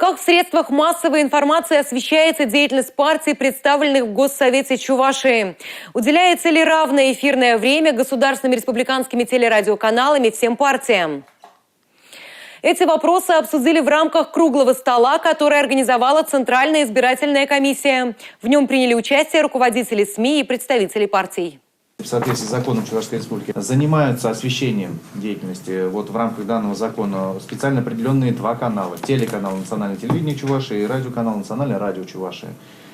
Как в средствах массовой информации освещается деятельность партий, представленных в Госсовете Чувашии? Уделяется ли равное эфирное время государственными республиканскими телерадиоканалами всем партиям? Эти вопросы обсудили в рамках круглого стола, который организовала Центральная избирательная комиссия. В нем приняли участие руководители СМИ и представители партий. В соответствии с законом Чувашской Республики занимаются освещением деятельности. Вот в рамках данного закона специально определенные два канала. Телеканал «Национальное телевидение Чувашии» и радиоканал «Национальное радио Чувашии».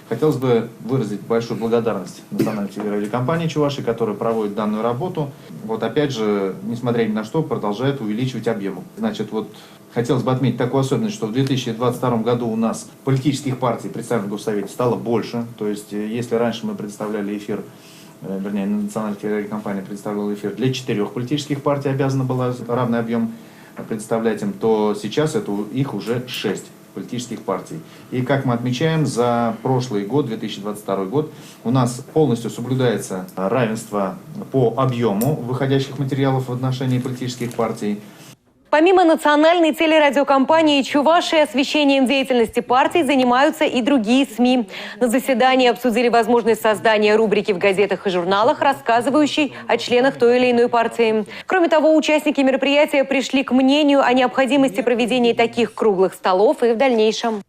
Хотелось бы выразить большую благодарность Национальной телерадиокомпании Чувашии, которая проводит данную работу. Вот опять же, несмотря ни на что, продолжает увеличивать объемы. Значит, вот хотелось бы отметить такую особенность, что в 2022 году у нас политических партий, представленных в Госсовете, стало больше. То есть, если раньше мы представляли эфир, вернее, Национальная телерадиокомпания представляла эфир для 4 политических партий, обязана была равный объем представлять им, то сейчас это их уже 6 политических партий. И как мы отмечаем, за прошлый год, 2022 год, у нас полностью соблюдается равенство по объему выходящих материалов в отношении политических партий. Помимо национальной телерадиокомпании Чувашии, освещением деятельности партий занимаются и другие СМИ. На заседании обсудили возможность создания рубрики в газетах и журналах, рассказывающей о членах той или иной партии. Кроме того, участники мероприятия пришли к мнению о необходимости проведения таких круглых столов и в дальнейшем.